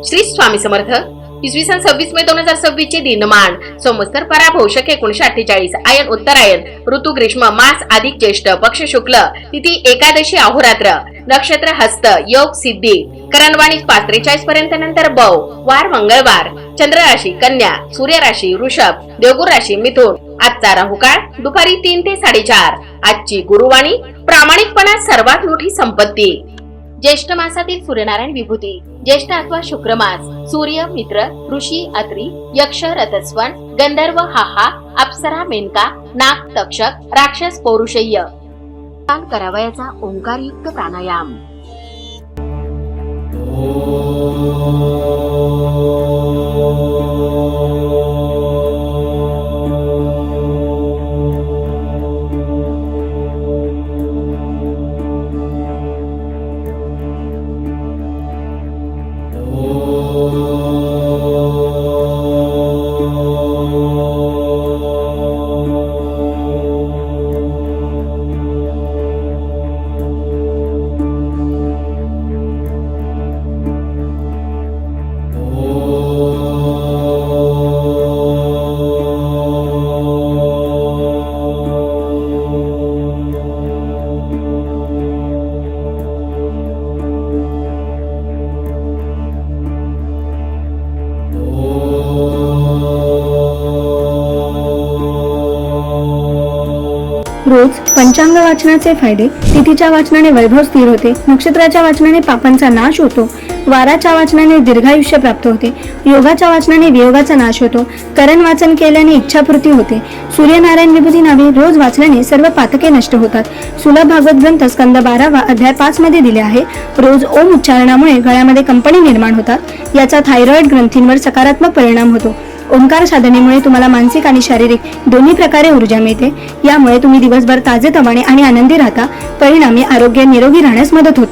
श्री स्वामी समर्थ. इसवी सन 26 मे 2026 चे दिनमान संवत्सर पराभव शक 1948 आयन उत्तरायण ऋतू ग्रीष्म मास अधिक ज्येष्ठ पक्ष शुक्ल तिथी एकादशी अहोरात्र नक्षत्र हस्त योग सिद्धी करणवाणी 5:43 पर्यंत नंतर बव वार मंगळवार चंद्र राशी कन्या सूर्य राशी वृषभ देवगुर राशी मिथुन आजचा राहुकाळ दुपारी 3 ते 4:30 आजची गुरुवाणी प्रामाणिकपणा सर्वात मोठी संपत्ती. ज्येष्ठ मासातील सूर्यनारायण विभूती ज्येष्ठ अथवा शुक्र मास सूर्य मित्र ऋषी अत्री यक्ष रथस्वन गंधर्व हाहा अप्सरा मेनका नाग तक्षक राक्षस पौरुषेय करावयाचा ओंकारयुक्त प्राणायाम. रोज पंचांग वाचनाचे फायदे. तिथीच्या वाचनाने वैभव स्थिर होते, नक्षत्राच्या वाचनाने पापांचा नाश होतो, वाराच्या वाचनाने दीर्घायुष्य प्राप्त होते, योगाच्या वाचनाने वियोगाचा नाश होतो, करण वाचन केल्याने इच्छापूर्ती होते, सूर्यनारायण विभूती नावे रोज वाचल्याने सर्व पातके नष्ट होतात. सुलभ भागवत ग्रंथ स्कंद 12 अध्याय 5 मध्ये दिले आहे. रोज ओम उच्चारणामुळे गळ्यामध्ये कंपनी निर्माण होतात, याचा थायरॉइड ग्रंथींवर सकारात्मक परिणाम होतो. ओंकार साधनेमुळे तुम्हाला मानसिक आणि शारीरिक दोन्ही प्रकारे ऊर्जा मिळते. यामुळे तुम्ही दिवसभर ताजेतवाने आणि आनंदी राहता. परिणामी आरोग्य निरोगी राहण्यास मदत होते.